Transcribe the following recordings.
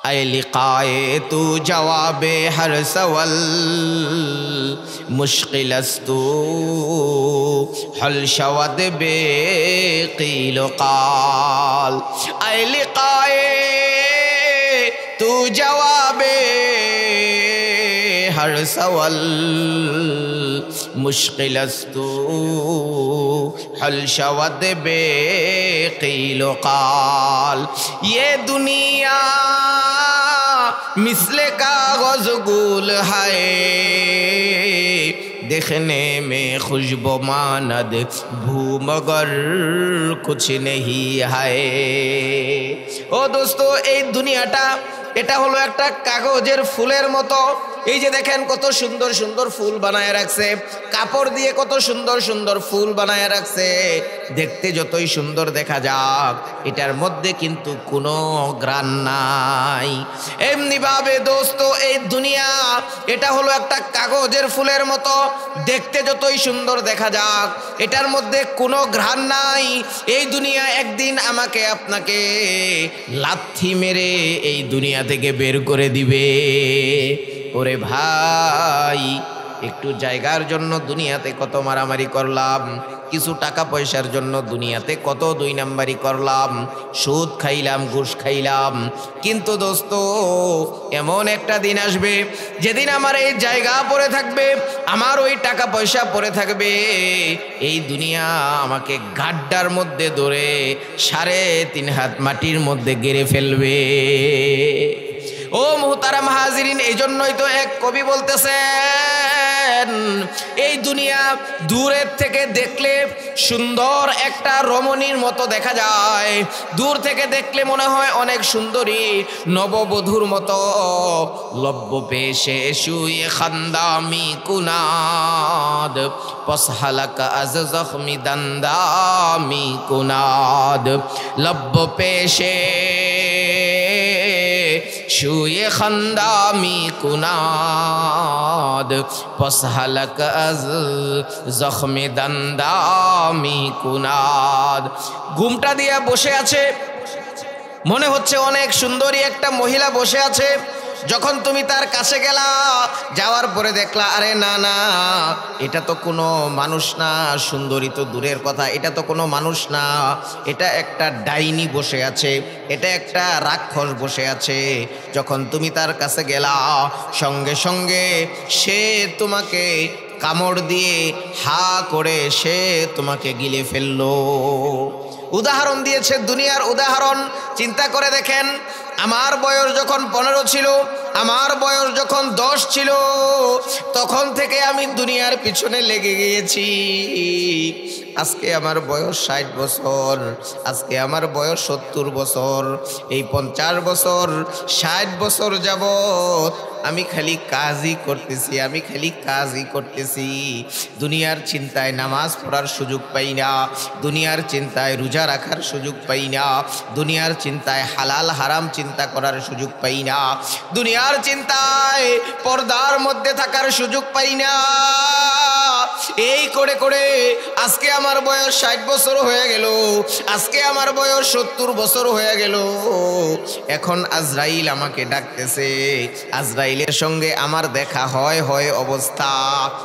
ऐ लिक़ाए तू जवाबे हर सवल मुश्किलस्तु हल शवद बे क़ील क़ाल। ऐ लिक़ाए तू जवाबे हर सवल मुश्किलस्तु हल शवद बे क़ील क़ाल। ये दुनिया मिसले कागज़ गुल है, देखने में खुशबू मानद भू मगर कुछ नहीं है। ओ दोस्तों, এই দুনিয়াটা এটা হলো একটা কাগজের ফুলের মতো। এই যে দেখেন কত সুন্দর সুন্দর ফুল বানায় রাখছে, কাপড় দিয়ে কত সুন্দর সুন্দর ফুল বানায় রাখছে। দেখতে যতই সুন্দর দেখা যাক, এটার মধ্যে কিন্তু কোনো গ্রান নাই। এমনি ভাবে দোস্ত, এই দুনিয়া এটা হলো একটা কাগজের ফুলের মতো। দেখতে যতই সুন্দর দেখা যাক, এটার মধ্যে কোনো ঘ্রাণ নাই। এই দুনিয়া একদিন আমাকে আপনাকে লাথি মেরে এই দুনিয়া থেকে বের করে দিবে। ওরে ভাই, একটু জায়গার জন্য দুনিয়াতে কত মারামারি করলাম, কিছু টাকা পয়সার জন্য দুনিয়াতে কত দুই নাম্বারি করলাম, সুদ খাইলাম, ঘুষ খাইলাম। কিন্তু দোস্ত, এমন একটা দিন আসবে যেদিন আমার এই জায়গা পড়ে থাকবে, আমার ওই টাকা পয়সা পড়ে থাকবে, এই দুনিয়া আমাকে গাড্ডার মধ্যে ধরে 3.5 হাত মাটির মধ্যে গেড়ে ফেলবে। ও মুহতারাম হাজিরিন, এই জন্যই তো এক কবি বলতেছেন, এই দুনিয়া দূরের থেকে দেখলে সুন্দর একটা রমণীর মতো দেখা যায়। দূর থেকে দেখলে মনে হয় অনেক সুন্দরী, নববধূর মতো। লব্ব পেশে শুয়ে খান্দামি কুনাদ, পসহালাক আজ জখমি দন্দামি কুনাদ। লব্ব পেশে শুয়ে খান্দামি কুনাদ, পসহালক আজ জখমে দন্দামি কুনাদ। ঘুমটা দিয়ে বসে আছে, মনে হচ্ছে অনেক সুন্দরী একটা মহিলা বসে আছে। যখন তুমি তার কাছে গেলা, যাওয়ার পরে দেখলা আরে না না, এটা তো কোনো মানুষ না। সুন্দরী তো দূরের কথা, এটা তো কোনো মানুষ না, এটা একটা ডাইনি বসে আছে, এটা একটা রাক্ষস বসে আছে। যখন তুমি তার কাছে গেলা, সঙ্গে সঙ্গে সে তোমাকে কামড় দিয়ে হা করে সে তোমাকে গিলে ফেললো। উদাহরণ দিয়েছে দুনিয়ার উদাহরণ। চিন্তা করে দেখেন, আমার বয়স যখন 15 ছিল, আমার বয়স যখন 10 ছিল, তখন থেকে আমি দুনিয়ার পিছনে লেগে গিয়েছি। আজকে আমার বয়স 60 বছর, আজকে আমার বয়স 70 বছর। এই 50 বছর 60 বছর যাবত আমি খালি কাজই করতেছি, আমি খালি কাজই করতেছি। দুনিয়ার চিন্তায় নামাজ পড়ার সুযোগ পাই না, দুনিয়ার চিন্তায় রোজা রাখার সুযোগ পাই না, দুনিয়ার চিন্তায় হালাল হারাম চিন্তা করার সুযোগ পাই না, দুনিয়ার চিন্তায় পর্দার মধ্যে থাকার সুযোগ পাই না। এই করে করে আজকে আমার বয়স 60 বছর হয়ে গেল, আজকে আমার বয়স 70 বছর হয়ে গেল। এখন আজরাইল আমাকে ডাকতেছে, আজরাইলের সঙ্গে আমার দেখা হয় হয় অবস্থা।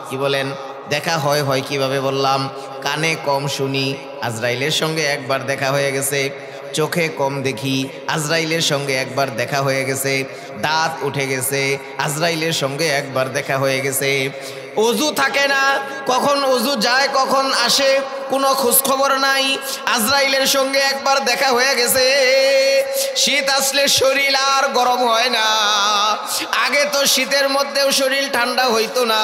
কি বলেন? দেখা হয় হয় কিভাবে বললাম? কানে কম শুনি, আজরাইলের সঙ্গে একবার দেখা হয়ে গেছে। চোখে কম দেখি, আজরাইলের সঙ্গে একবার দেখা হয়ে গেছে। দাঁত উঠে গেছে, আজরাইলের সঙ্গে একবার দেখা হয়ে গেছে। অজু থাকে না, কখন অজু যায় কখন আসে কোনো খোঁজখবর নাই, আজরাইলের সঙ্গে একবার দেখা হয়ে গেছে। শীত আসলে শরীর আর গরম হয় না, আগে তো শীতের মধ্যেও শরীর ঠান্ডা হইতো না,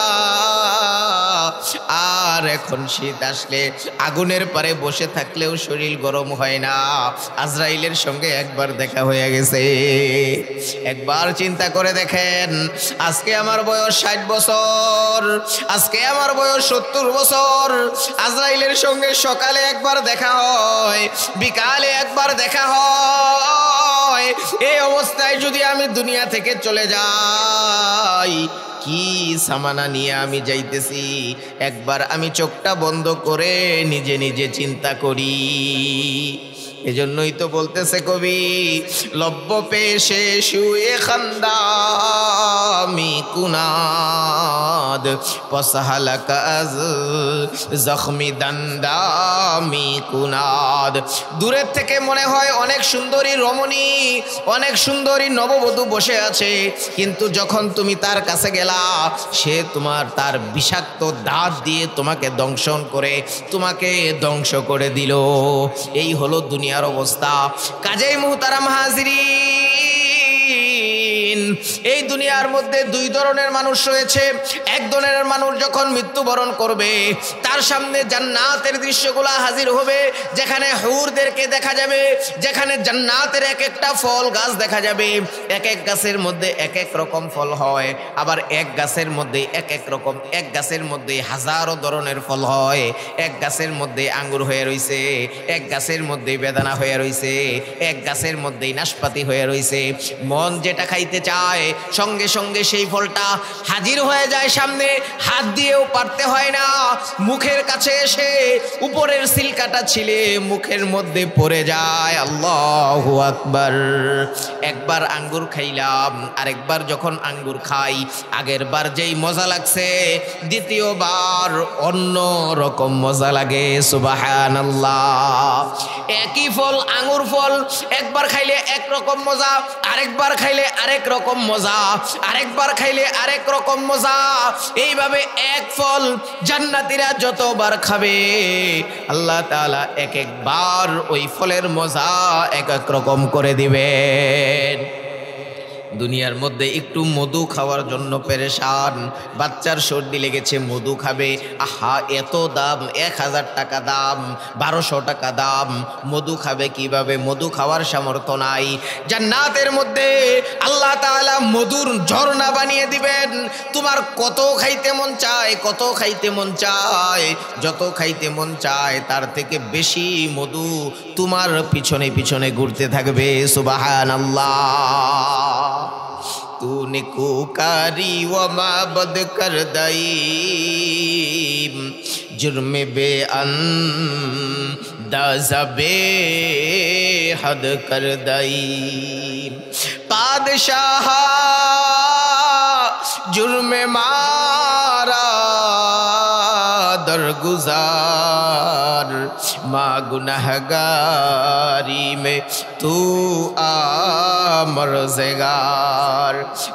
আর এখন শীত আসলে আগুনের পারে বসে থাকলেও শরীর গরম হয় না। আজরাইলের সঙ্গে একবার দেখা হয়ে গেছে। একবার চিন্তা করে দেখেন, আজকে আমার বয়স 60 বছর, আজকে আমার বয়স 70 বছর। আজরাইলের সঙ্গে সকালে একবার দেখা হয়, বিকালে একবার দেখা হয়। এই অবস্থায় যদি আমি দুনিয়া থেকে চলে যাই, কি সামানা নিয়ে আমি যাইতেছি, একবার আমি চোখটা বন্ধ করে নিজে নিজে চিন্তা করি। এজন্যই তো বলতেছে কবি, লব্য পেশে শুয়ে খান্দামি কুনাদ পসহালক আজ জখমি দন্দামি কুনাদ। দূরের থেকে মনে হয় অনেক সুন্দরী রমণী, অনেক সুন্দরী নববধূ বসে আছে, কিন্তু যখন তুমি তার কাছে গেলা, সে তার বিষাক্ত দাঁত দিয়ে তোমাকে দংশন করে তোমাকে ধ্বংস করে দিল। এই হলো দুনিয়ার অবস্থা। কাজেই মুহতারাম হাজিরিন, এই দুনিয়ার মধ্যে দুই ধরনের মানুষ রয়েছে। এক ধরনের মানুষ যখন মৃত্যুবরণ করবে, তার সামনে জান্নাতের দৃশ্যগুলো হাজির হবে, যেখানে হুরদেরকে দেখা যাবে, যেখানে জান্নাতের এক একটা ফল গাছ দেখা যাবে। এক এক গাছের মধ্যে এক এক রকম ফল হয়, আবার এক গাছের মধ্যে এক এক রকম, এক গাছের মধ্যে হাজারো ধরনের ফল হয়। এক গাছের মধ্যে আঙ্গুর হয়ে রইছে, এক গাছের মধ্যে বেদানা হয়ে রইছে, এক গাছের মধ্যেই নাশপাতি হয়ে রইছে। মন যেটা খাইতে চায় সঙ্গে সঙ্গে সেই ফলটা হাজির হয়ে যায় সামনে, হাত দিয়েও পারতে হয় না, মুখের কাছে এসে উপরের সিলকাটা ছিলে মুখের মধ্যে পড়ে যায়। আল্লাহু আকবার। একবার আঙ্গুর খাইলাম, আরেকবার যখন আঙ্গুর খাই, আগের বার যেই মজা লাগছে দ্বিতীয়বার অন্য রকম মজা লাগে। সুবহানাল্লাহ। একই ফল, আঙ্গুর ফল, একবার খাইলে এক রকম মজা, আরেকবার খাইলে আরেক রকম মজা, আরেকবার খাইলে আরেক রকম মজা। এইভাবে এক ফল জান্নাতীরা যতবার খাবে, আল্লাহ তাআলা এক একবার ওই ফলের মজা এক এক রকম করে দিবেন। দুনিয়ার মধ্যে একটু মধু খাওয়ার জন্য পেরেশান। বাচ্চার সর্দি লেগেছে, মধু খাবে, আহা এত দাম, 1000 টাকা দাম, 1200 টাকা দাম, মধু খাবে কিভাবে? মধু খাওয়ার সামর্থ্য নাই। জান্নাতের মধ্যে আল্লাহ তাআলা মধুর ঝর্ণা বানিয়ে দিবেন। তোমার কত খাইতে মন চায়, কত খাইতে মন চায়, যত খাইতে মন চায় তার থেকে বেশি মধু তোমার পিছনে পিছনে ঘুরতে থাকবে। সুবহানাল্লাহ। तूने कुकारी व माबद कर दई, जुर्म बे अंदाज़ा बेहद कर दई। पादशाह जुर्म मारा दरगुजार, माँ गुनहगारी में तू मर्ज़गार।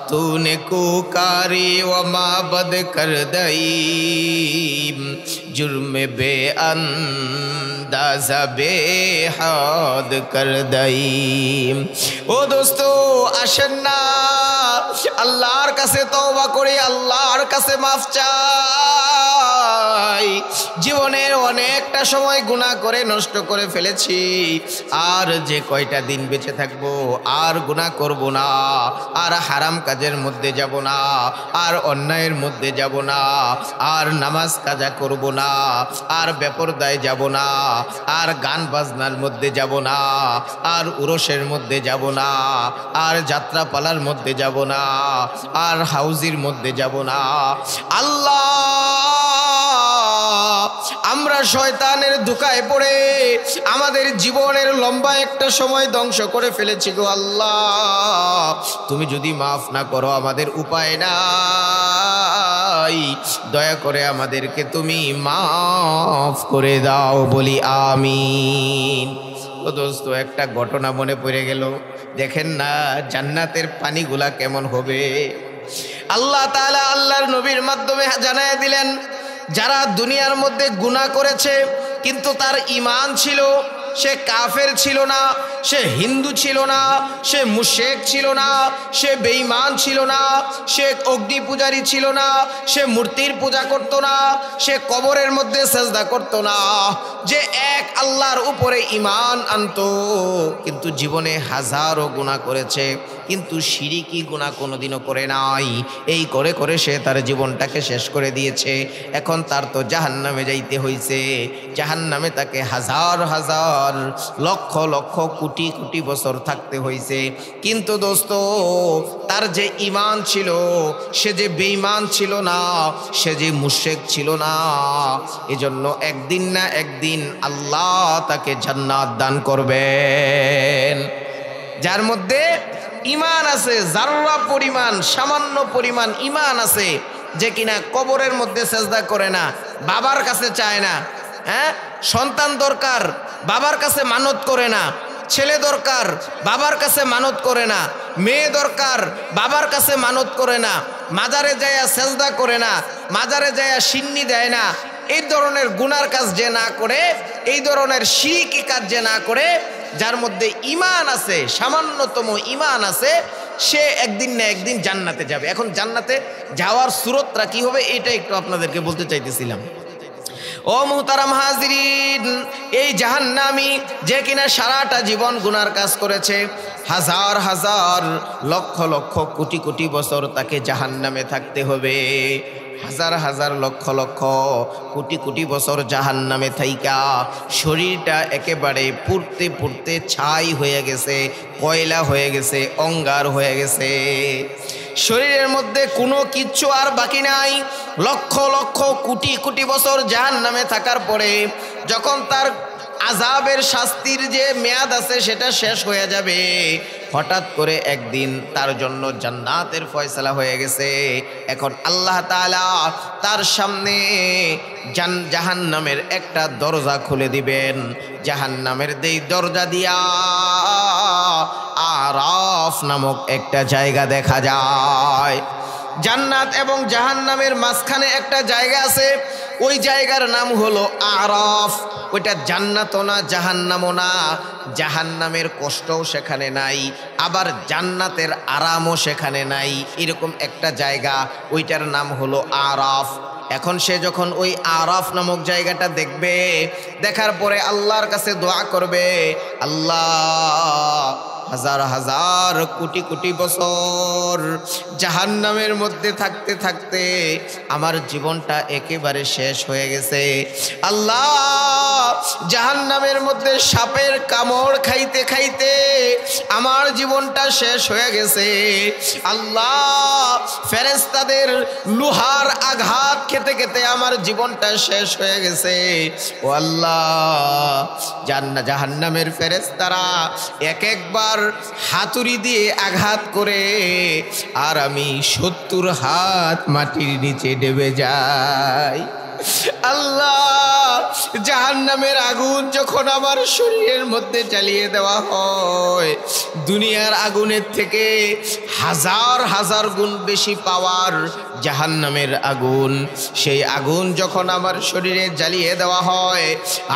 तूने कुकारी व माबद कर दई, जुर्म बे अंदाज़ा बेहद कर दई। ও দোস্ত, আসেন না আল্লাহর কাছে তওবা করে আল্লাহর কাছে মাফ চাই। জীবনের অনেকটা সময় গুনাহ করে নষ্ট করে ফেলেছি, আর যে কয়টা দিন বেঁচে থাকবো আর গুনাহ করব না, আর হারাম কাজের মধ্যে যাব না, আর অন্যায়ের মধ্যে যাব না, আর নামাজ কাজা করব না, আর বেপরদায় যাব না, আর গান বাজনার মধ্যে যাব না, আর উরসের মধ্যে যাব না, আর যাত্রাপালার মধ্যে যাব না, আর হাউজির মধ্যে যাব না। আল্লাহ, আমরা শয়তানের ধোঁকায় পড়ে আমাদের জীবনের লম্বা একটা সময় ধ্বংস করে ফেলেছি গো আল্লাহ। তুমি যদি মাফ না করো আমাদের উপায় নাই, দয়া করে আমাদেরকে তুমি মাফ করে দাও, বলি আমিন। ও দোস্ত, একটা ঘটনা মনে পড়ে গেল। দেখেন না জান্নাতের পানিগুলা কেমন হবে। আল্লাহ তাআলা আল্লাহর নবীর মাধ্যমে জানায় দিলেন, যারা দুনিয়ার মধ্যে গুনাহ করেছে কিন্তু তার ঈমান ছিল, সে কাফের ছিল না, সে হিন্দু ছিল না, সে মুশরিক ছিল না, সে বেঈমান ছিল না, সে অগ্নি পূজারী ছিল না, সে মূর্তির পূজা করত না, সে কবরের মধ্যে সেজদা করত না, যে এক আল্লাহর উপরে ঈমান আনতো কিন্তু জীবনে হাজারো গুনাহ করেছে, কিন্তু শিরিকি গুনাহ কোনোদিনও করে নাই। এই করে করে সে তার জীবনটাকে শেষ করে দিয়েছে। এখন তার তো জাহান্নামে যাইতে হইছে। জাহান্নামে তাকে হাজার হাজার লক্ষ লক্ষ কোটি কোটি বছর থাকতে হইছে। কিন্তু দোস্ত, তার যে ঈমান ছিল, সে যে বেঈমান ছিল না, সে যে মুশরিক ছিল না, এজন্য একদিন না একদিন আল্লাহ তাকে জান্নাত দান করবেন। যার মধ্যে ঈমান আছে, যাররা পরিমাণ, সামান্য পরিমাণ ঈমান আছে, যে কিনা কবরের মধ্যে সেজদা করে না, বাবার কাছে চায় না, হ্যাঁ, সন্তান দরকার বাবার কাছে মানত করে না, ছেলে দরকার বাবার কাছে মানত করে না, মেয়ে দরকার বাবার কাছে মানত করে না, মাজারে যায়া সেজদা করে না, মাজারে যায়া সিন্নি দেয় না, এই ধরনের গুনার কাজ যে না করে, এই ধরনের শিরকি কাজ যে না করে, যার মধ্যে ঈমান আছে, সামান্যতম ঈমান আছে, সে একদিন না একদিন জান্নাতে যাবে। এখন জান্নাতে যাওয়ার সুরতটা কি হবে এটা একটু আপনাদেরকে বলতে চাইতেছিলাম। ও মুহতারাম হাজিরিন, এই জাহান্নামী যে কিনা সারাটা জীবন গুনার কাজ করেছে, হাজার হাজার লক্ষ লক্ষ কোটি কোটি বছর তাকে জাহান্নামে থাকতে হবে। হাজার হাজার লক্ষ লক্ষ কোটি কোটি বছর জাহান্নামে থাইকা শরীরটা একেবারে পুড়তে পুড়তে ছাই হয়ে গেছে, কয়লা হয়ে গেছে, অঙ্গার হয়ে গেছে। শরীরের মধ্যে কোনো কিচ্ছু আর বাকি নাই। লক্ষ লক্ষ কোটি কোটি বছর জাহান্নামে থাকার পরে যখন তার আযাবের শাস্তির যে মেয়াদ আছে সেটা শেষ হয়ে যাবে, হঠাৎ করে একদিন তার জন্য জান্নাতের ফয়সালা হয়ে গেছে। এখন আল্লাহ তাআলা তার সামনে জাহান্নামের একটা দরজা খুলে দিবেন। জাহান্নামের এই দরজা দিয়া আরাফ নামক একটা জায়গা দেখা যায়। জান্নাত এবং জাহান্নামের মাঝখানে একটা জায়গা আছে, ওই জায়গার নাম হলো আরাফ। ওইটা জান্নাতও না জাহান্নামও না, জাহান্নামের কষ্টও সেখানে নাই, আবার জান্নাতের আরামও সেখানে নাই, এরকম একটা জায়গা, ওইটার নাম হলো আরাফ। এখন সে যখন ওই আরাফ নামক জায়গাটা দেখবে, দেখার পরে আল্লাহর কাছে দোয়া করবে, আল্লাহ হাজার হাজার কোটি কোটি বছর জাহান্নামের মধ্যে থাকতে থাকতে আমার জীবনটা একেবারে শেষ হয়ে গেছে। আল্লাহ, জাহান্নামের মধ্যে সাপের কামড় খাইতে খাইতে আমার জীবনটা শেষ হয়ে গেছে। আল্লাহ, ফেরেশতাদের লোহার আঘাত খেতে খেতে আমার জীবনটা শেষ হয়ে গেছে। ও আল্লাহ, জাহান্নামের ফেরেশতারা এক একবার হাতুড়ি দিয়ে আঘাত করে আর আমি 70 হাত মাটির নিচে ডুবে যাই। আল্লাহ, জাহান্নামের আগুন যখন আমার শরীরের মধ্যে জ্বালিয়ে দেওয়া হয়, দুনিয়ার আগুনের থেকে হাজার হাজার গুণ বেশি পাওয়ার জাহান্নামের আগুন, সেই আগুন যখন আমার শরীরে জ্বালিয়ে দেওয়া হয়,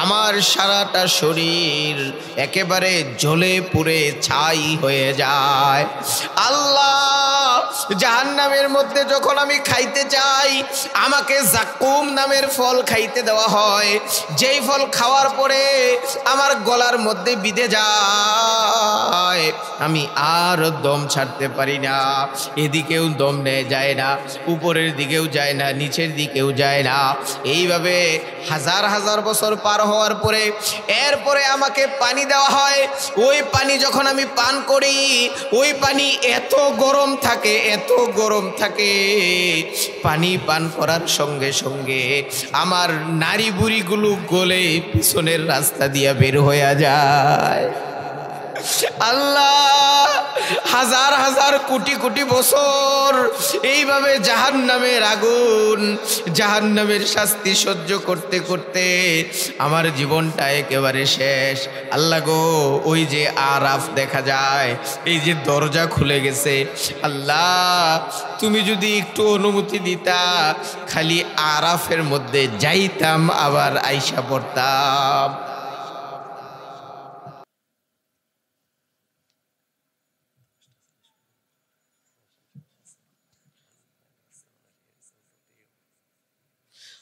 আমার সারাটা শরীর একেবারে জ্বলে পুড়ে ছাই হয়ে যায়। আল্লাহ, জাহান্নামের মধ্যে যখন আমি খাইতে চাই, আমাকে জাকুম নামের ফল খাইতে দেওয়া হয়, যেই ফল খাওয়ার পরে আমার গলার মধ্যে বিঁধে যায়, আমি আর দম ছাড়তে পারি না। এদিকেও দম নেয় যায় না, উপরের দিকেও যায় না, নিচের দিকেও যায় না। এইভাবে হাজার হাজার বছর পার হওয়ার পরে এরপরে আমাকে পানি দেওয়া হয়। ওই পানি যখন আমি পান করি, ওই পানি এত গরম থাকে, এত গরম থাকে, পানি পান করার সঙ্গে সঙ্গে আমার নাড়ি বুড়িগুলো গলে পিছনের রাস্তা দিয়ে বের হয়ে যায়। আল্লাহ, হাজার হাজার কোটি কোটি বছর এইভাবে জাহান্নামের আগুন, জাহান্নামের শাস্তি সহ্য করতে করতে আমার জীবনটা একেবারে শেষ। আল্লাহ গো, ওই যে আরাফ দেখা যায়, এই যে দরজা খুলে গেছে, আল্লাহ তুমি যদি একটু অনুমতি দিতা, খালি আরাফের মধ্যে যাইতাম, আবার আইসা পড়তাম।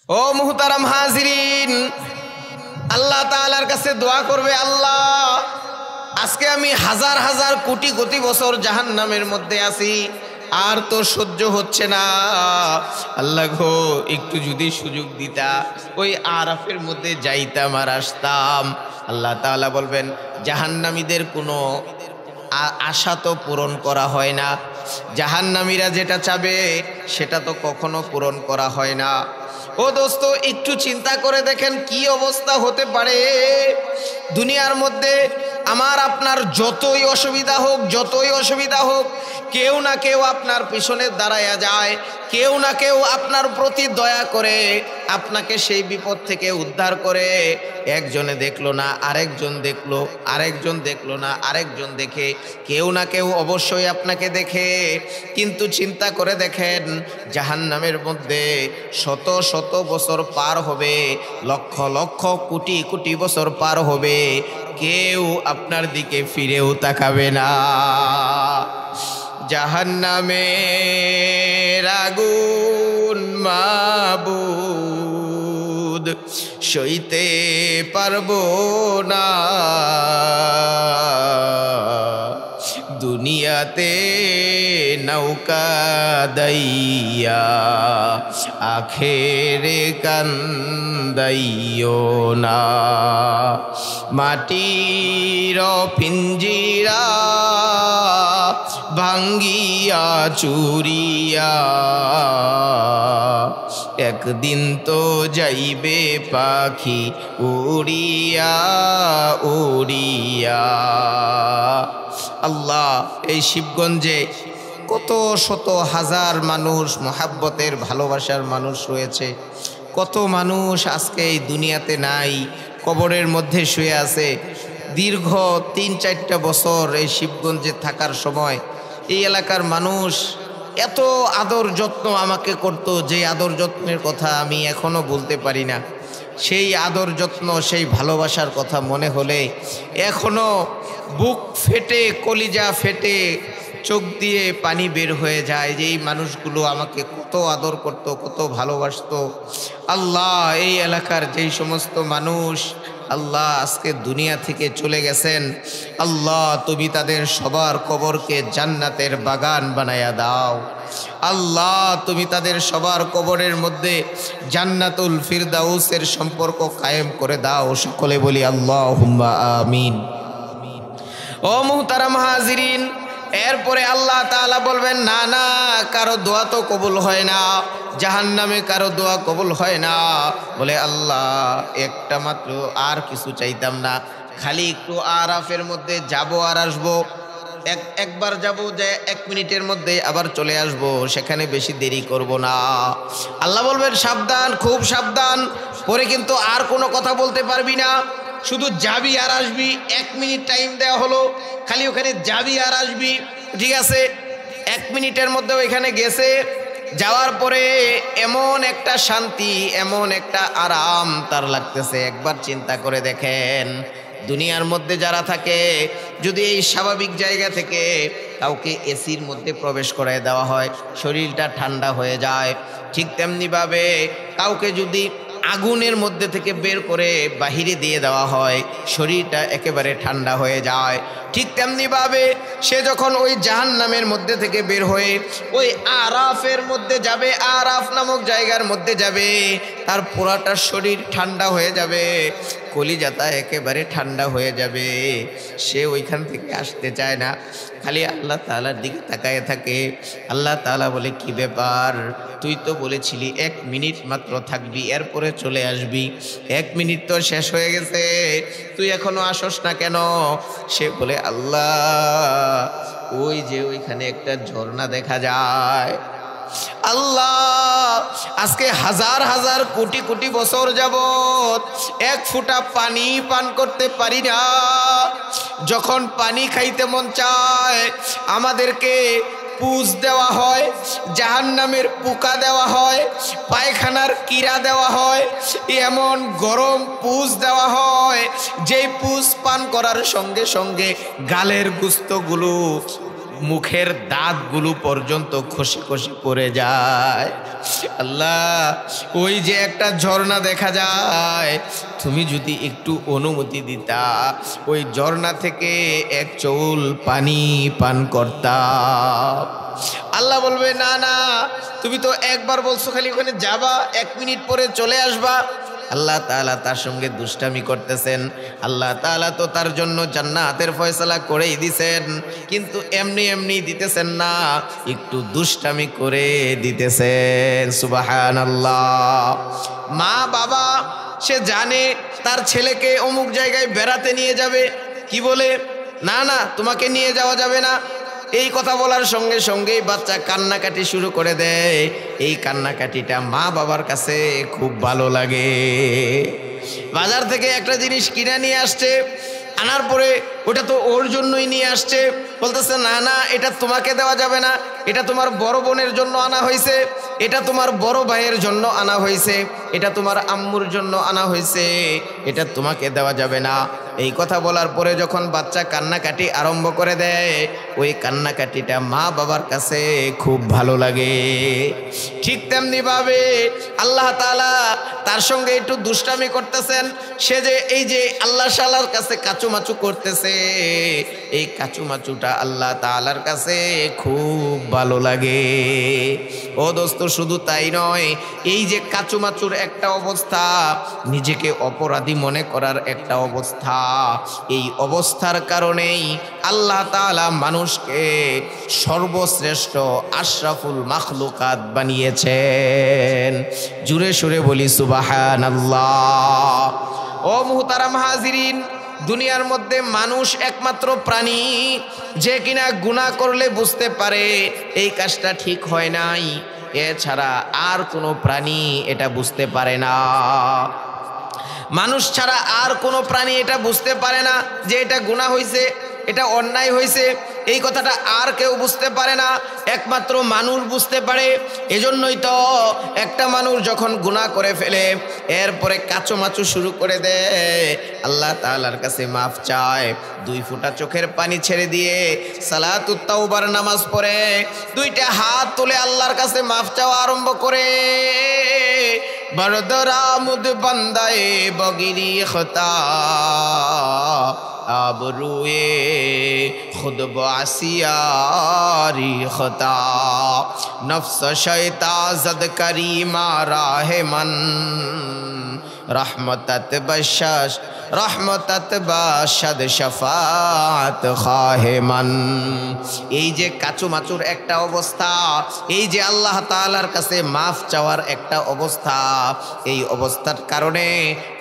ও মুহতারাম হাজিরিন, আল্লাহ তাআলার কাছে দোয়া করবে, আল্লাহ আজকে আমি হাজার হাজার কোটি কোটি বছর জাহান্নামের মধ্যে আছি, আর তো সহ্য হচ্ছে না। আল্লাহ গো, একটু যদি সুযোগ দিতা ওই আরাফের মধ্যে যাইতাম আর আসতাম। আল্লাহ তাআলা বলবেন, জাহান্নামীদের কোনো আশা তো পূরণ করা হয় না, জাহান্নামীরা যেটা চাবে সেটা তো কখনো পূরণ করা হয় না। ও দোস্ত, একটু চিন্তা করে দেখেন কি অবস্থা হতে পারে দুনিয়ার মধ্যে। আমার আপনার যতই অসুবিধা হোক, যতই অসুবিধা হোক, কেউ না কেউ আপনার পিছনে দাঁড়ায়া যায়, কেউ না কেউ আপনার প্রতি দয়া করে আপনাকে সেই বিপদ থেকে উদ্ধার করে। একজনে দেখলো না আরেকজন দেখলো, আরেকজন দেখলো না আরেকজন দেখে, কেউ না কেউ অবশ্যই আপনাকে দেখে। কিন্তু চিন্তা করে দেখেন, জাহান্নামের মধ্যে শত শত বছর পার হবে, লক্ষ লক্ষ কোটি কোটি বছর পার হবে, কেউ আপনার দিকে ফিরেও তাকাবে না। জাহান্নামের আগুন মাবুদ সইতে পারবো না, দুনিয়াতে নৌকা দাইয়া আখেরে কান্দাইও না। মাটির পিঞ্জিরা ভাঙ্গিয়া চুরিয়া একদিন তো যাইবে পাখি উড়িয়া উড়িয়া। আল্লাহ, এই শিবগঞ্জে কত শত হাজার মানুষ, মোহাব্বতের ভালোবাসার মানুষ রয়েছে, কত মানুষ আজকে এই দুনিয়াতে নাই, কবরের মধ্যে শুয়ে আছে। দীর্ঘ ৩-৪টা বছর এই শিবগঞ্জে থাকার সময় এই এলাকার মানুষ এত আদর যত্ন আমাকে করত, যে আদর যত্নের কথা আমি এখনো বলতে পারি না। সেই আদর যত্ন, সেই ভালোবাসার কথা মনে হলে এখনো বুক ফেটে, কলিজা ফেটে, চোখ দিয়ে পানি বের হয়ে যায় যে এই মানুষগুলো আমাকে কত আদর করত, কত ভালোবাসতো। আল্লাহ, এই এলাকার যেই সমস্ত মানুষ আল্লাহ আজকে দুনিয়া থেকে চলে গেছেন, আল্লাহ তুমি তাদের সবার কবরকে জান্নাতের বাগান বানায়া দাও। আল্লাহ তুমি তাদের সবার কবরের মধ্যে জান্নাতুল ফিরদাউসের সম্পর্ক কায়েম করে দাও। সকলে বলি আল্লাহুম্মা আমিন। ও মুহতারাম হাজিরিন, এরপরে আল্লাহ তাআলা বলবেন, না না, কারো দোয়া তো কবুল হয় না, জাহান্নামে কারো দোয়া কবুল হয় না। বলে আল্লাহ, একটা মাত্র আর কিছু চাইতাম না, খালি একটু আরাফের মধ্যে যাব আর আসবো, একবার যাব, যে 1 মিনিটের মধ্যে আবার চলে আসব, সেখানে বেশি দেরি করব না। আল্লাহ বলবেন, সাবধান, খুব সাবধান, পরে কিন্তু আর কোনো কথা বলতে পারবি না, শুধু যাবি আর আসবি। 1 মিনিট টাইম দেওয়া হলো, খালি ওখানে যাবি আর আসবি, ঠিক আছে? 1 মিনিটের মধ্যে ওইখানে গেছে, যাওয়ার পরে এমন একটা শান্তি, এমন একটা আরাম তার লাগতেছে। একবার চিন্তা করে দেখেন, দুনিয়ার মধ্যে যারা থাকে, যদি এই স্বাভাবিক জায়গা থেকে কাউকে এসির মধ্যে প্রবেশ করায় দেওয়া হয়, শরীরটা ঠান্ডা হয়ে যায়। ঠিক তেমনিভাবে কাউকে যদি আগুনের মধ্যে থেকে বের করে বাহিরে দিয়ে দেওয়া হয়, শরীরটা একেবারে ঠান্ডা হয়ে যায়। ঠিক তেমনিভাবে সে যখন ওই জাহান্নামের মধ্যে থেকে বের হয়ে ওই আরাফের মধ্যে যাবে, আরাফ নামক জায়গার মধ্যে যাবে, তার পুরাটা শরীর ঠান্ডা হয়ে যাবে, কলিজাটা একেবারে ঠান্ডা হয়ে যাবে। সে ওইখান থেকে আসতে চায় না, খালি আল্লাহ তাআলার দিকে তাকায় থাকে। আল্লাহ তাআলা বলে, কি ব্যাপার, তুই তো বলেছিলি 1 মিনিট মাত্র থাকবি, এরপরে চলে আসবি, 1 মিনিট তো শেষ হয়ে গেছে, তুই এখনো আসস না কেন? সে বলে, আল্লাহ, ওই যে ওইখানে একটা ঝর্ণা দেখা যায়। আল্লাহ, আজকে হাজার হাজার কোটি কোটি বছর যাবত 1 ফোঁটা পানি পান করতে পারি না। যখন পানি খাইতে মন চায়, আমাদেরকে পুষ দেওয়া হয়, জাহান্নামের পোকা দেওয়া হয়, পায়খানার কিরা দেওয়া হয়, এমন গরম পুষ দেওয়া হয়, যেই পুষ পান করার সঙ্গে সঙ্গে গালের গোস্তগুলো মুখের দাঁতগুলো পর্যন্ত খসে খসে পড়ে যায়। আল্লাহ, ওই যে একটা ঝর্ণা দেখা যায়, তুমি যদি একটু অনুমতি দিতা ওই ঝর্ণা থেকে এক চৌল পানি পান করতাম। আল্লাহ বলবে, না না, তুমি তো একবার বলছো খালি ওখানে যাবা, 1 মিনিট পরে চলে আসবা। আল্লাহ তাআলা তার সঙ্গে দুষ্টামি করতেছেন। আল্লাহ তাআলা তো তার জন্য জান্নাতের ফয়সালা করেই দিছেন, কিন্তু এমনি এমনি দিতেছেন না, একটু দুষ্টামি করে দিতেছেন। সুবহানাল্লাহ। মা বাবা সে জানে তার ছেলেকে অমুক জায়গায় বেড়াতে নিয়ে যাবে, কি বলে, না না তোমাকে নিয়ে যাওয়া যাবে না। এই কথা বলার সঙ্গে সঙ্গেই বাচ্চা কান্নাকাটি শুরু করে দেয়। এই কান্নাকাটিটা মা বাবার কাছে খুব ভালো লাগে। বাজার থেকে একটা জিনিস কিনে নিয়ে আসছে, আনার পরে ওটা তো ওর জন্যই নিয়ে আসছে, বলতেছে না না এটা তোমাকে দেওয়া যাবে না, এটা তোমার বড় বোনের জন্য আনা হয়েছে, এটা তোমার বড় ভাইয়ের জন্য আনা হয়েছে, এটা তোমার আম্মুর জন্য আনা হয়েছে, এটা তোমাকে দেওয়া যাবে না। এই কথা বলার পরে যখন বাচ্চা কান্নাকাটি আরম্ভ করে দেয়, ওই কান্নাকাটিটা মা বাবার কাছে খুব ভালো লাগে। ঠিক তেমনি ভাবে আল্লাহ তাআলা তার সঙ্গে একটু দুষ্টামি করতেছেন। সে যে এই যে আল্লাহ শালার কাছে কাচুমাচু করতেছে, এই কাচুমাচুটা আল্লাহ তাআলার কাছে খুব ভালো লাগে। ও দোস্ত, শুধু তাই নয়, এই যে কাচুমাচুর একটা অবস্থা, নিজেকে অপরাধী মনে করার একটা অবস্থা, এই অবস্থার কারণেই আল্লাহ তাআলা মানুষকে সর্বশ্রেষ্ঠ আশরাফুল মাখলুকাত বানিয়েছেন। জুড়ে সুরে বলি সুবহানাল্লাহ। ও মুহতারাম হাজিরিন, দুনিয়ার মধ্যে মানুষ একমাত্র প্রাণী যে কিনা গুনাহ করলে বুঝতে পারে এই কাজটা ঠিক হয় নাই, এছাড়া আর কোনো প্রাণী এটা বুঝতে পারে না। মানুষ ছাড়া আর কোনো প্রাণী এটা বুঝতে পারে না যে এটা গুনাহ হয়েছে, এটা অন্যায় হয়েছে। এই কথাটা আর কেউ বুঝতে পারে না, একমাত্র মানুষ বুঝতে পারে। এজন্যই তো একটা মানুষ যখন গুনাহ করে ফেলে এরপরে কাচুমাচু শুরু করে দেয়, আল্লাহ তাআলার কাছে মাফ চায়, 2 ফোঁটা চোখের পানি ছেড়ে দিয়ে সালাতুত তাওবার নামাজ পড়ে 2টা হাত তুলে আল্লাহর কাছে মাফ চাওয়া আরম্ভ করে। বরদরামুদ বান্দায়ে বগিরি খতা আবরুয়ে খুদ বাসিয়ারি খতা নফস শয়তা জদ করিমা রাহমান রহমতত বশাশ রহমতত বাশদ শফাত খাহেমান। এই যে কাচুমাচুর একটা অবস্থা, এই যে আল্লাহ তাআলার কাছে মাফ চাওয়ার একটা অবস্থা, এই অবস্থার কারণে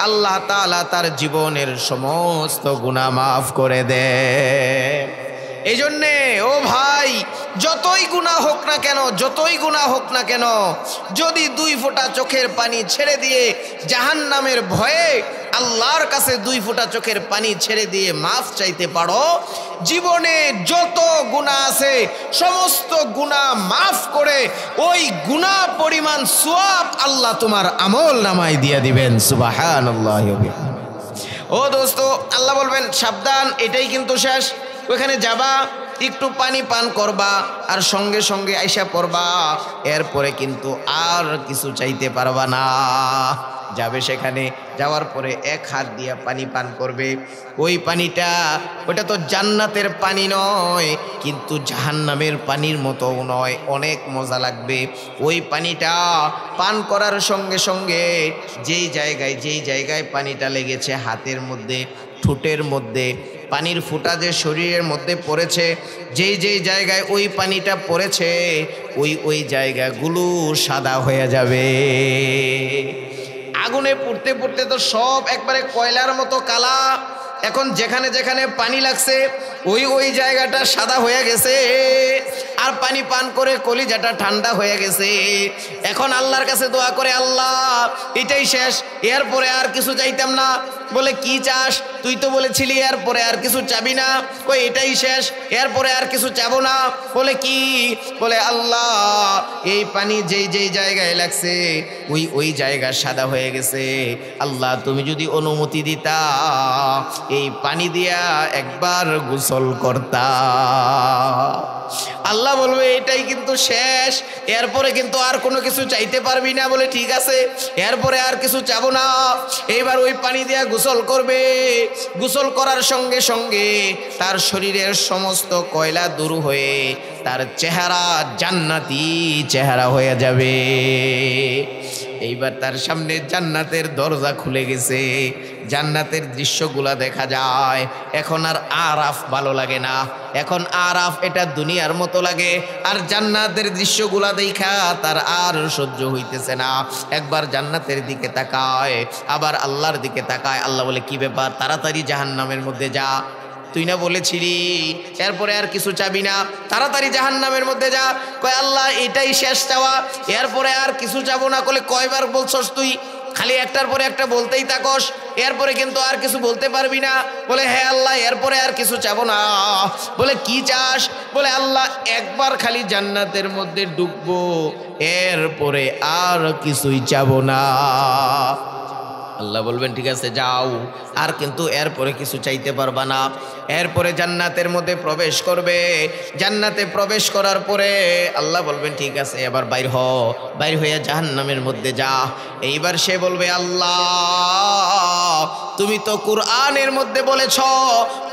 আল্লাহ তাআলা তার জীবনের সমস্ত গুনাহ মাফ করে দেয়। এই জন্যে ও ভাই, যতই গুনাহ হোক না কেন, যতই গুনাহ হোক না কেন, যদি 2 ফোঁটা চোখের পানি ছেড়ে দিয়ে জাহান্নামের ভয়ে আল্লাহর কাছে 2 ফোঁটা চোখের পানি ছেড়ে দিয়ে মাফ চাইতে পারো, জীবনে যত গুনাহ আছে সমস্ত গুনাহ মাফ করে ওই গুনাহ পরিমাণ সওয়াব আল্লাহ তোমার আমল নামায় দিয়ে দিবেন। সুবহানাল্লাহ। ও দোস্ত, আল্লাহ বলবেন সাবধান, এটাই কিন্তু শেষ, ওখানে যাবা, একটু পানি পান করবা, আর সঙ্গে সঙ্গে আইসা পড়বা, এরপরে কিন্তু আর কিছু চাইতে পারবা না। যাবে সেখানে, যাওয়ার পরে 1 হাত দিয়া পানি পান করবে। ওই পানিটা, ওটা তো জান্নাতের পানি নয়, কিন্তু জাহান্নামের পানির মতো নয়, অনেক মজা লাগবে। ওই পানিটা পান করার সঙ্গে সঙ্গে যেই জায়গায় পানিটা লেগেছে, হাতের মধ্যে, ঠোঁটের মধ্যে, পানির ফোঁটা যে শরীরের মধ্যে পড়েছে, যেই জায়গায় ওই পানিটা পড়েছে, ওই জায়গাগুলো সাদা হয়ে যাবে। আগুনে পুড়তে পুড়তে তো সব একবারে কয়লার মতো কালা। এখন যেখানে যেখানে পানি লাগছে ওই জায়গাটা সাদা হয়ে গেছে, আর পানি পান করে কলিজাটা ঠান্ডা হয়ে গেছে। এখন আল্লাহর কাছে দোয়া করে, আল্লাহ এটাই শেষ, এরপরে আর কিছু চাইতাম না। বলে কি চাস? তুই তো বলেছিলি এরপরে আর কিছু চাবি না। কই এটাই শেষ, এরপরে আর কিছু চাবো না। বলে কি? বলে আল্লাহ এই পানি যেই জায়গায় লাগছে ওই জায়গা সাদা হয়ে গেছে। আল্লাহ তুমি যদি অনুমতি দিতা এই পানি দিয়া একবার গোসল গোসল করতাম। আল্লাহ বলবে এটাই কিন্তু শেষ, এরপরে কিন্তু আর কোনো কিছু চাইতে পারবি না। বলে ঠিক আছে, এরপরে আর কিছু চাবো না। এইবার ওই পানি দিয়া গোসল করবে। গোসল করার সঙ্গে সঙ্গে তার শরীরের সমস্ত কয়লা দূর হয়ে তার চেহারা জান্নাতি চেহারা হয়ে যাবে। এইবার তার সামনে জান্নাতের দরজা খুলে গেছে, জান্নাতের দৃশ্যগুলা দেখা যায়। এখন আর আরাফ ভালো লাগে না, এখন আরাফ এটা দুনিয়ার মতো লাগে। আর জান্নাতের দৃশ্যগুলা দেখা তার আর সহ্য হইতেছে না। একবার জান্নাতের দিকে তাকায়, আবার আল্লাহর দিকে তাকায়। আল্লাহ বলে কি ব্যাপার, তাড়াতাড়ি জাহান্নামের মধ্যে যা, তুই না বলেছিলি এরপরে আর কিছু চাবি না, তাড়াতাড়ি জাহান্নামের মধ্যে যা। কয় আল্লাহ এটাই শেষ চাওয়া, এরপরে আর কিছু চাবো না। বলে কয়বার বলছস তুই, খালি একটার পরে একটা বলতেই থাকস, এরপরে কিন্তু আর কিছু বলতে পারবি না। বলে হ্যাঁ আল্লাহ এরপরে আর কিছু চাবো না। বলে কি চাস? বলে আল্লাহ একবার খালি জান্নাতের মধ্যে ঢুকবো, এরপরে আর কিছুই চাবো না। আল্লাহ বলবেন ঠিক আছে যাও, আর কিন্তু এরপরে কিছু চাইতে পারবা না। এরপরে জান্নাতের মধ্যে প্রবেশ করবে। জান্নাতে প্রবেশ করার পরে আল্লাহ বলবেন ঠিক আছে এবার বাইর হ, বাইর হইয়া জাহান্নামের মধ্যে যা। এইবার সে বলবে আল্লাহ তুমি তো কুরআনের মধ্যে বলেছ,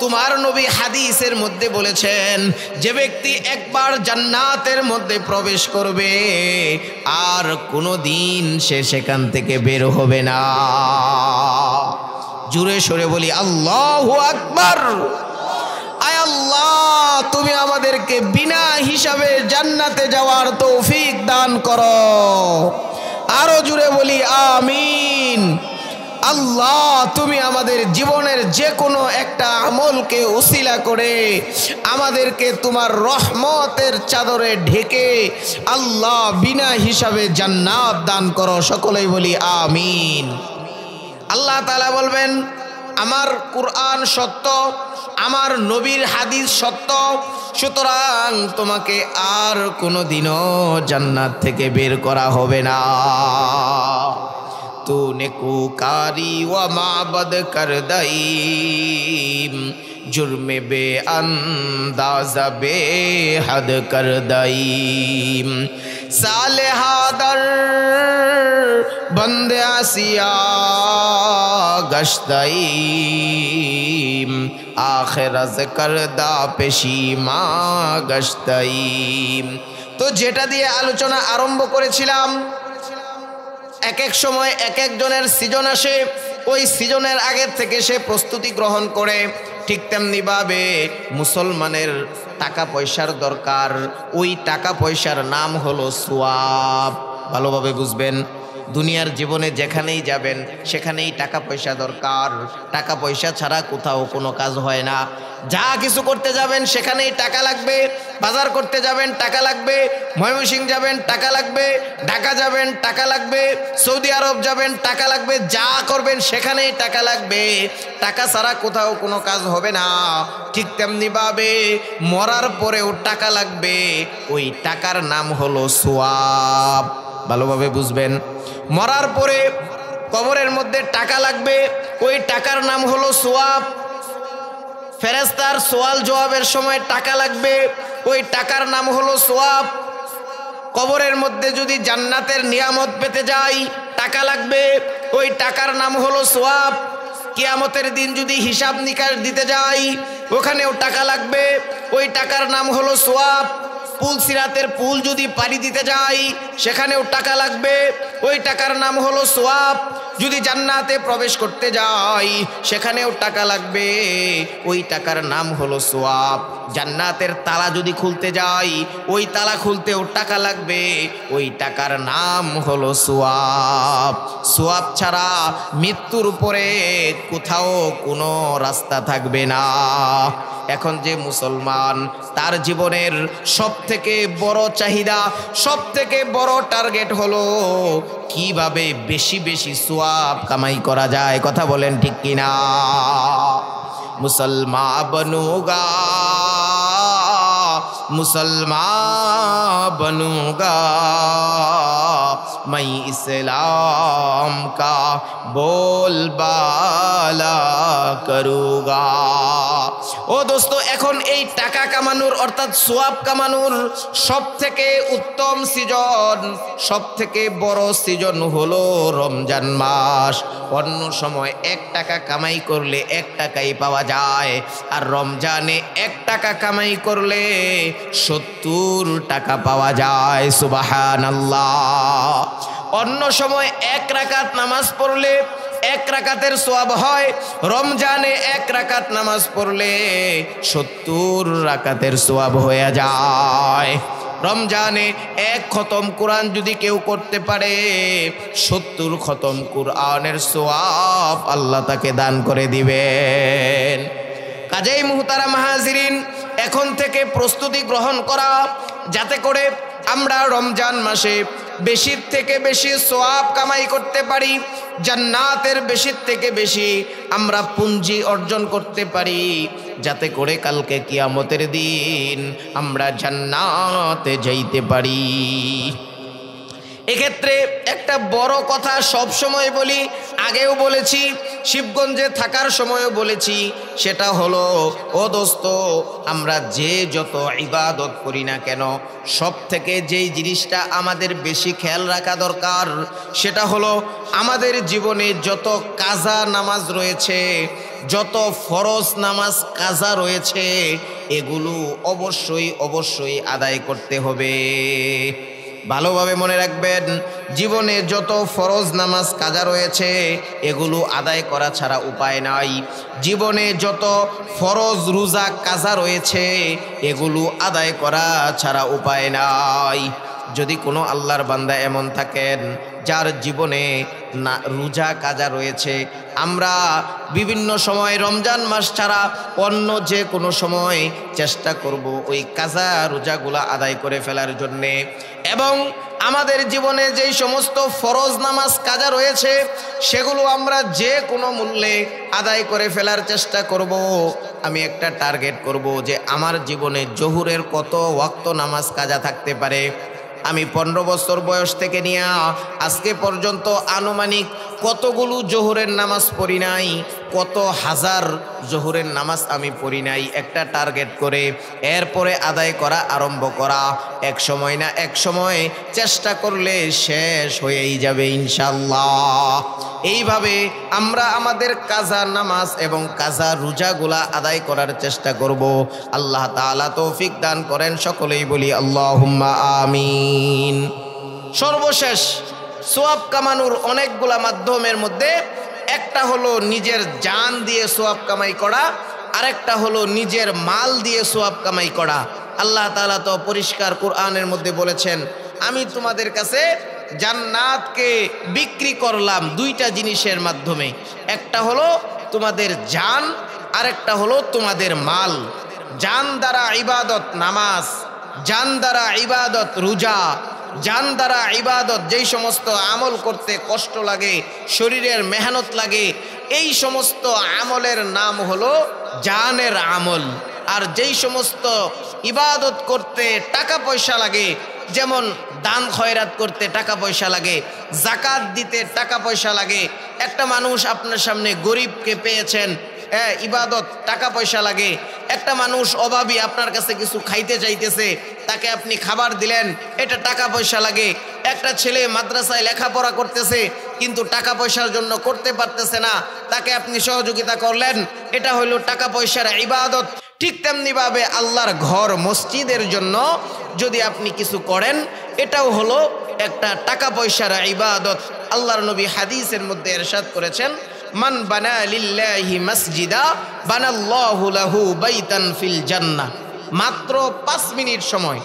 তোমার নবী হাদিসের মধ্যে বলেছেন, যে ব্যক্তি একবার জান্নাতের মধ্যে প্রবেশ করবে আর কোনো দিন সে সেখান থেকে বের হবে না। জোরে সরে বলি আল্লাহু আকবার। আয় আল্লাহ তুমি আমাদেরকে বিনা হিসাবে জান্নাতে যাওয়ার তৌফিক দান করো। আরো জোরে বলি আমিন। আল্লাহ তুমি আমাদের জীবনের যে কোনো একটা আমলকে উসিলা করে আমাদেরকে তোমার রহমতের চাদরে ঢেকে আল্লাহ বিনা হিসাবে জান্নাত দান করো। সকলেই বলি আমিন। আল্লাহ তাআলা বলবেন আমার কুরআন সত্য, আমার নবীর হাদিস সত্য, সুতরাং তোমাকে আর কোনোদিনও জান্নাত থেকে বের করা হবে না। তু নেকুকারি ওয়া মাবদ কর দাইম, जुर्म बे अंदाज़ा बेहद कर दाईम सालेहा दर बंदे आसिया गश्ताईम आखिर अज करदा पेशीमा गश्ताईम। तो जेटा दिए आलोचना आरम्भ करेছিলাম एक एक समय एक एक जनेर सीजन आसे ওই সিজনের আগের থেকে সে প্রস্তুতি গ্রহণ করে। ঠিক তেমনি ভাবে মুসলমানের টাকা পয়সার দরকার, ওই টাকা পয়সার নাম হলো সওয়াব। ভালোভাবে বুঝবেন, দুনিয়ার জীবনে যেখানেই যাবেন সেখানেই টাকা পয়সা দরকার। টাকা পয়সা ছাড়া কোথাও কোনো কাজ হয় না। যা কিছু করতে যাবেন সেখানেই টাকা লাগবে। বাজার করতে যাবেন টাকা লাগবে, ময়মনসিংহ যাবেন টাকা লাগবে, ঢাকা যাবেন টাকা লাগবে, সৌদি আরব যাবেন টাকা লাগবে, যা করবেন সেখানেই টাকা লাগবে। টাকা ছাড়া কোথাও কোনো কাজ হবে না। ঠিক তেমনি ভাবে মরার পরেও টাকা লাগবে, ওই টাকার নাম হলো সওয়াব। ভালোভাবে বুঝবেন, মরার পরে কবরের মধ্যে টাকা লাগবে, ওই টাকার নাম হলো সওয়াব। ফেরেশতার সওয়াল জবাবের সময় টাকা লাগবে, ওই টাকার নাম হলো সওয়াব। কবরের মধ্যে যদি জান্নাতের নিয়ামত পেতে যাই টাকা লাগবে, ওই টাকার নাম হলো সওয়াব। কিয়ামতের দিন যদি হিসাব নিকাশ দিতে যাই ওখানেও টাকা লাগবে, ওই টাকার নাম হলো সওয়াব। পুল সিরাতের পুল যদি পাড়ি দিতে যাই সেখানেও টাকা লাগবে, ওই টাকার নাম হলো সওয়াব। যদি জান্নাতে প্রবেশ করতে যাই সেখানেও টাকা লাগবে, ওই টাকার নাম হলো সওয়াব। জান্নাতের তালা যদি খুলতে যাই ওই তালা খুলতেও টাকা লাগবে, ওই টাকার নাম হলো সওয়াব। সওয়াব ছাড়া মৃত্যুর উপরে কোথাও কোনো রাস্তা থাকবে না। এখন যে মুসলমান তার জীবনের সবথেকে বড় চাহিদা, সবথেকে বড় টার্গেট হলো কিভাবে বেশি বেশি সওয়াব কামাই করা যায়। কথা বলেন ঠিক কিনা? মুসলমান बनूंगा मुसलमान बनूंगा मैं इस्लाम का बोलबाला करूँगा। ओ ও দোস্ত, এখন এই টাকা কামানোর অর্থাৎ সোয়াব কামানোর সব থেকে উত্তম সিজন, সব থেকে বড় সিজন হলো রমজান মাস। অন্য সময় 1 টাকা কামাই করলে 1 টাকাই পাওয়া যায়, আর রমজানে 1 টাকা কামাই করলে 70 টাকা পাওয়া যায়। সুবহানাল্লাহ। অন্য সময় 1 রাকাত নামাজ পড়লে 1 রাকাতের সওয়াব হয়, রমজানে 1 রাকাত নামাজ পড়লে 70 রাকাতের সওয়াব হয়ে যায়। রমজানে 1 খতম কোরআন যদি কেউ করতে পারে, 70 খতম কোরআনের সওয়াব আল্লাহ তাকে দান করে দিবেন। কাজেই মুহতারাম হাজিরিন, এখন থেকে প্রস্তুতি গ্রহণ করা, যাতে করে আমরা রমজান মাসে বেশির থেকে বেশি সওয়াব কামাই করতে পারি, জান্নাতের বেশির থেকে বেশি আমরা পুঁজি অর্জন করতে পারি, যাতে করে কালকে কিয়ামতের দিন আমরা জান্নাতে যাইতে পারি। এক্ষেত্রে একটা বড় কথা সব সময় বলি, আগেও বলেছি, শিবগঞ্জে থাকার সময়ও বলেছি, সেটা হলো ও দোস্ত, আমরা যে যত ইবাদত করি না কেন, সব থেকে যেই জিনিসটা আমাদের বেশি খেয়াল রাখা দরকার, সেটা হলো আমাদের জীবনে যত কাজা নামাজ রয়েছে, যত ফরজ নামাজ কাজা রয়েছে, এগুলো অবশ্যই অবশ্যই আদায় করতে হবে। ভালোভাবে মনে রাখবেন, জীবনে যত ফরজ নামাজ কাজা রয়েছে এগুলো আদায় করা ছাড়া উপায় নাই। জীবনে যত ফরজ রোজা কাজা রয়েছে এগুলো আদায় করা ছাড়া উপায় নাই। যদি কোনো আল্লাহর বান্দা এমন থাকেন যার জীবনে না রোজা কাজা রয়েছে, আমরা বিভিন্ন সময় রমজান মাস ছাড়া অন্য যে কোনো সময় চেষ্টা করব ওই কাজা রোজাগুলা আদায় করে ফেলার জন্যে। এবং আমাদের জীবনে যেই সমস্ত ফরজ নামাজ কাজা রয়েছে সেগুলো আমরা যে কোনো মূল্যে আদায় করে ফেলার চেষ্টা করব। আমি একটা টার্গেট করব যে আমার জীবনে জোহরের কত ওয়াক্ত নামাজ কাজা থাকতে পারে। আমি 15 বছর বয়স থেকে নিয়ে আজকে পর্যন্ত আনুমানিক কতগুলো জোহরের নামাজ পড়ি নাই, কত হাজার জোহরের নামাজ আমি পড়ি নাই, একটা টার্গেট করে এরপরে আদায় করা আরম্ভ করা। এক সময় না এক সময় চেষ্টা করলে শেষ হয়েই যাবে ইনশাআল্লাহ। এইভাবে আমরা আমাদের কাজা নামাজ এবং কাজা রোজাগুলা আদায় করার চেষ্টা করব। আল্লাহ তাআলা তৌফিক দান করেন, সকলেই বলি আল্লাহুম্মা আমিন। সর্বশেষ, সোয়াব কামানোর অনেকগুলা মাধ্যমের মধ্যে একটা হলো নিজের জান দিয়ে সোয়াব কামাই করা, আরেকটা হলো নিজের মাল দিয়ে সোয়াব কামাই করা। আল্লাহ তাআলা তো পরিষ্কার কোরআনের মধ্যে বলেছেন, আমি তোমাদের কাছে জান্নাতকে বিক্রি করলাম 2টা জিনিসের মাধ্যমে, একটা হলো তোমাদের জান, আরেকটা হলো তোমাদের মাল। জান দ্বারা ইবাদত নামাজ, জান দ্বারা ইবাদত রোজা, জান দ্বারা ইবাদত যেই সমস্ত আমল করতে কষ্ট লাগে, শরীরের মেহনত লাগে, এই সমস্ত আমলের নাম হলো জানের আমল। আর যেই সমস্ত ইবাদত করতে টাকা পয়সা লাগে, যেমন দান খয়রাত করতে টাকা পয়সা লাগে, জাকাত দিতে টাকা পয়সা লাগে। একটা মানুষ আপনার সামনে গরিবকে পেয়েছেন, ইবাদত টাকা পয়সা লাগে। একটা মানুষ অভাবী আপনার কাছে কিছু খাইতে চাইতেছে, তাকে আপনি খাবার দিলেন, এটা টাকা পয়সা লাগে। একটা ছেলে মাদ্রাসায় লেখাপড়া করতেছে কিন্তু টাকা পয়সার জন্য করতে পারতেছে না, তাকে আপনি সহযোগিতা করলেন, এটা হইল টাকা পয়সার ইবাদত। ঠিক তেমনিভাবে আল্লাহর ঘর মসজিদের জন্য যদি আপনি কিছু করেন, এটাও হলো একটা টাকা পয়সার ইবাদত। আল্লাহর নবী হাদিসের মধ্যে ইরশাদ করেছেন, মান বানা লিল্লাহি মসজিদা বানাল্লাহু লাহু বাইতান ফিল জান্নাহ। মাত্র 5 মিনিট সময়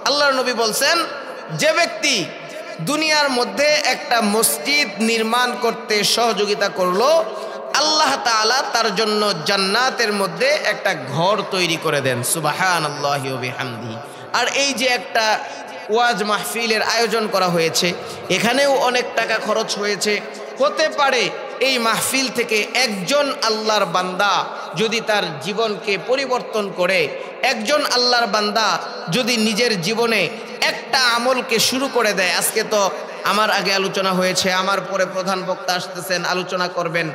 আল্লাহর নবী বলছেন, যে ব্যক্তি দুনিয়ার মধ্যে একটা মসজিদ নির্মাণ করতে সহযোগিতা করলো, আল্লাহ তাআলা তার জন্য জান্নাতের মধ্যে একটা ঘর তৈরি করে দেন। সুবহানাল্লাহি ওয়া বিহামদিহি। আর এই যে একটা ওয়াজ মাহফিলের আয়োজন করা হয়েছে, এখানেও অনেক টাকা খরচ হয়েছে। হতে পারে এই মাহফিল থেকে একজন আল্লাহর বান্দা যদি তার জীবনকে পরিবর্তন করে, একজন আল্লাহর বান্দা যদি নিজের জীবনে একটা আমলকে শুরু করে দেয়। আজকে তো আমার আগে আলোচনা হয়েছে, আমার পরে প্রধান বক্তা আসতেছেন, আলোচনা করবেন।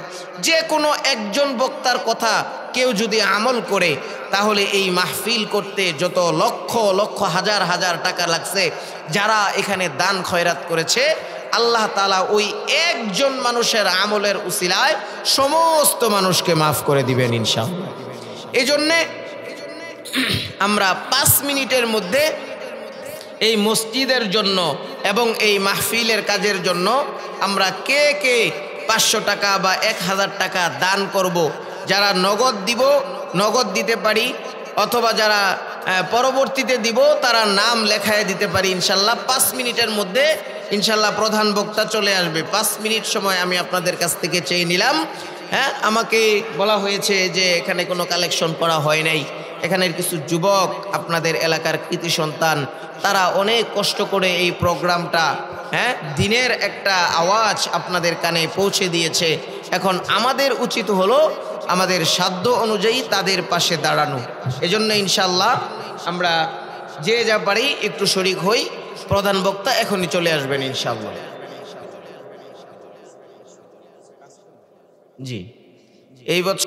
যে কোনো একজন বক্তার কথা কেউ যদি আমল করে, তাহলে এই মাহফিল করতে যত লক্ষ লক্ষ হাজার হাজার টাকা লাগছে, যারা এখানে দান খয়রাত করেছে, আল্লাহ তাআলা ওই একজন মানুষের আমলের উসিলায় সমস্ত মানুষকে মাফ করে দিবেন ইনশাআল্লাহ। এই জন্যে আমরা 5 মিনিটের মধ্যে এই মসজিদের জন্য এবং এই মাহফিলের কাজের জন্য আমরা কে কে 500 টাকা বা 1000 টাকা দান করব, যারা নগদ দিব নগদ দিতে পারি, অথবা যারা পরবর্তীতে দিব তারা নাম লেখায় দিতে পারি ইনশাল্লাহ। 5 মিনিটের মধ্যে ইনশাল্লাহ প্রধান বক্তা চলে আসবে। 5 মিনিট সময় আমি আপনাদের কাছ থেকে চেয়ে নিলাম। হ্যাঁ, আমাকে বলা হয়েছে যে এখানে কোনো কালেকশন করা হয় নাই। এখানের কিছু যুবক, আপনাদের এলাকার কৃতি সন্তান, তারা অনেক কষ্ট করে এই প্রোগ্রামটা, দিনের একটা আওয়াজ আপনাদের কানে পৌঁছে দিয়েছে। এখন আমাদের উচিত হলো আমাদের সাধ্য অনুযায়ী তাদের পাশে দাঁড়ানো। এজন্য ইনশাল্লাহ আমরা যে যা পারি একটু শরিক হই। প্রধান বক্তা এখনই চলে আসবেন ইনশাল্লাহ। জি, এই বছর